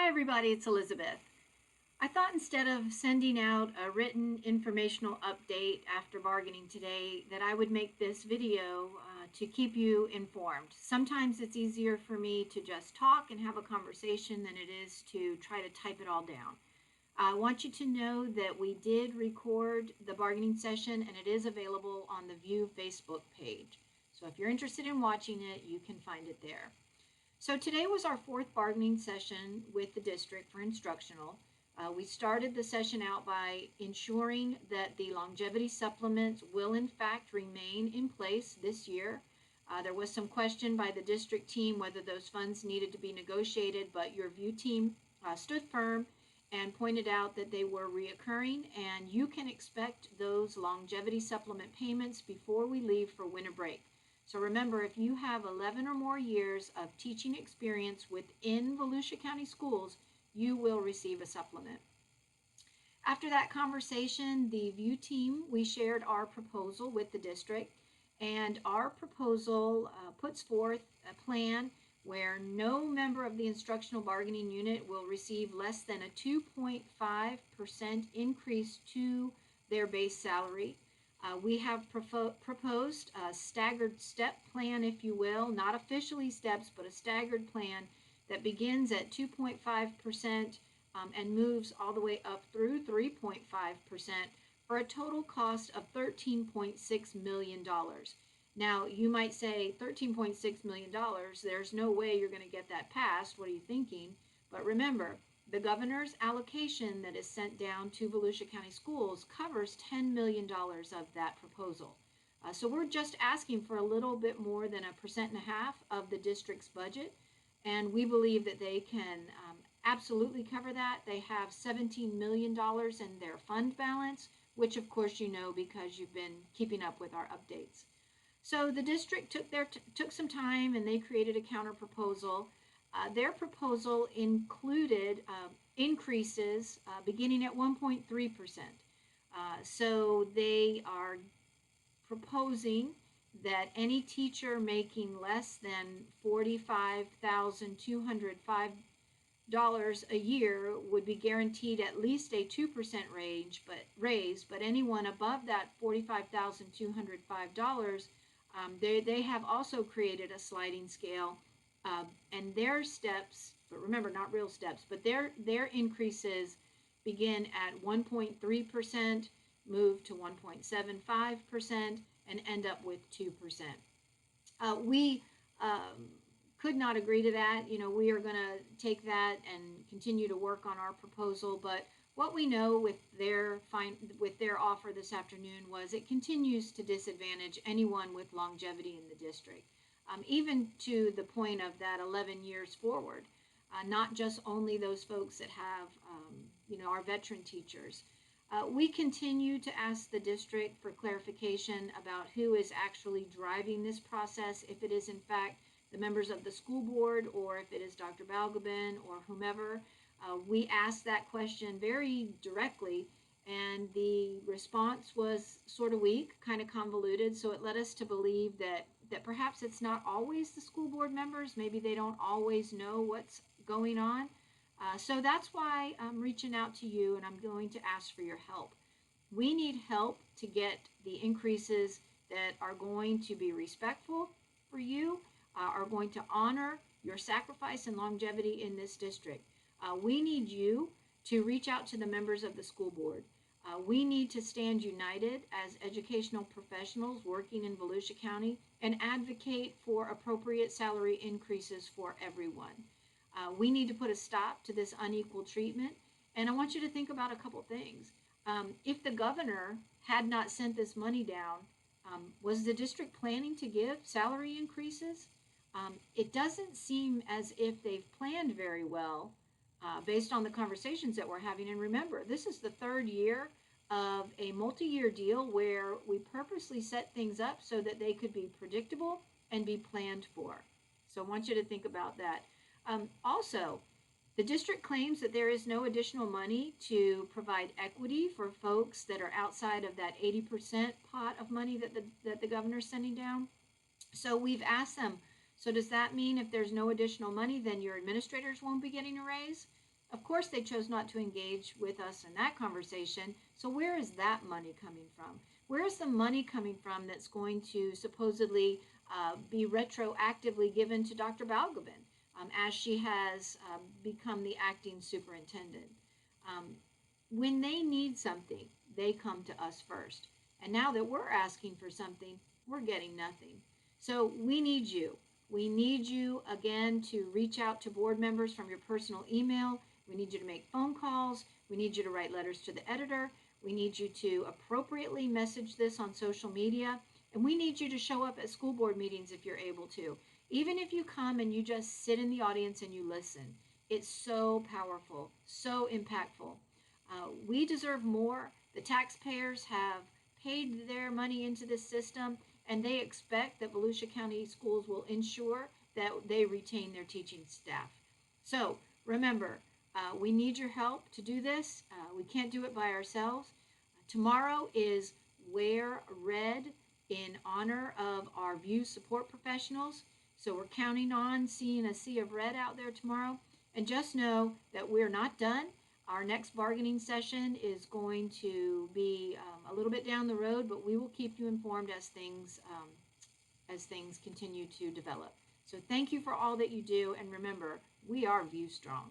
Hi everybody, it's Elizabeth. I thought instead of sending out a written informational update after bargaining today that I would make this video to keep you informed. Sometimes it's easier for me to just talk and have a conversation than it is to try to type it all down. I want you to know that we did record the bargaining session and it is available on the View Facebook page. So if you're interested in watching it, you can find it there. So today was our fourth bargaining session with the district for instructional. We started the session out by ensuring that the longevity supplements will in fact remain in place this year. There was some question by the district team whether those funds needed to be negotiated, but your View team stood firm and pointed out that they were reoccurring, and you can expect those longevity supplement payments before we leave for winter break. So remember, if you have 11 or more years of teaching experience within Volusia County schools, you will receive a supplement. After that conversation, the View team, we shared our proposal with the district, and our proposal puts forth a plan where no member of the instructional bargaining unit will receive less than a 2.5% increase to their base salary. We have proposed a staggered step plan, if you will, not officially steps, but a staggered plan that begins at 2.5% and moves all the way up through 3.5% for a total cost of $13.6 million. Now, you might say $13.6 million, there's no way you're going to get that passed. What are you thinking? But remember, the governor's allocation that is sent down to Volusia County Schools covers $10 million of that proposal. So we're just asking for a little bit more than 1.5% of the district's budget, and we believe that they can absolutely cover that. They have $17 million in their fund balance, which of course you know because you've been keeping up with our updates. So the district took some time and they created a counter proposal. Their proposal included increases beginning at 1.3%. So they are proposing that any teacher making less than $45,205 a year would be guaranteed at least a 2% raise, but anyone above that $45,205, they have also created a sliding scale. And their steps, but remember, not real steps, but their increases begin at 1.3%, move to 1.75%, and end up with 2%. We could not agree to that. You know, we are going to take that and continue to work on our proposal, but what we know with their offer this afternoon was it continues to disadvantage anyone with longevity in the district. Even to the point of that 11 years forward, not just only those folks that have, our veteran teachers. We continue to ask the district for clarification about who is actually driving this process, if it is in fact the members of the school board or if it is Dr. Balgobin or whomever. We asked that question very directly, and the response was sort of weak, kind of convoluted, so it led us to believe that perhaps it's not always the school board members. Maybe they don't always know what's going on. So that's why I'm reaching out to you and I'm going to ask for your help. We need help to get the increases that are going to be respectful for you, are going to honor your sacrifice and longevity in this district. We need you to reach out to the members of the school board. We need to stand united as educational professionals working in Volusia County and advocate for appropriate salary increases for everyone. We need to put a stop to this unequal treatment. And I want you to think about a couple things. If the governor had not sent this money down, was the district planning to give salary increases? It doesn't seem as if they've planned very well based on the conversations that we're having. And remember, this is the third year of a multi-year deal where we purposely set things up so that they could be predictable and be planned for. So I want you to think about that. Also, the district claims that there is no additional money to provide equity for folks that are outside of that 80% pot of money that the governor's sending down. So we've asked them, so does that mean if there's no additional money, then your administrators won't be getting a raise? Of course, they chose not to engage with us in that conversation. So where is that money coming from? Where is the money coming from that's going to supposedly be retroactively given to Dr. Balgobin as she has become the acting superintendent? Um, when they need something, they come to us first. And now that we're asking for something, we're getting nothing. So we need you. We need you again to reach out to board members from your personal email. We need you to make phone calls. We need you to write letters to the editor. We need you to appropriately message this on social media. And we need you to show up at school board meetings if you're able to. Even if you come and you just sit in the audience and you listen, it's so powerful, so impactful. We deserve more. The taxpayers have paid their money into this system, and they expect that Volusia County Schools will ensure that they retain their teaching staff. So remember, we need your help to do this. We can't do it by ourselves. Tomorrow is Wear Red in honor of our VIEW support professionals. So we're counting on seeing a sea of red out there tomorrow. And just know that we're not done. Our next bargaining session is going to be a little bit down the road, but we will keep you informed as things continue to develop. So thank you for all that you do, and remember, we are VIEW strong.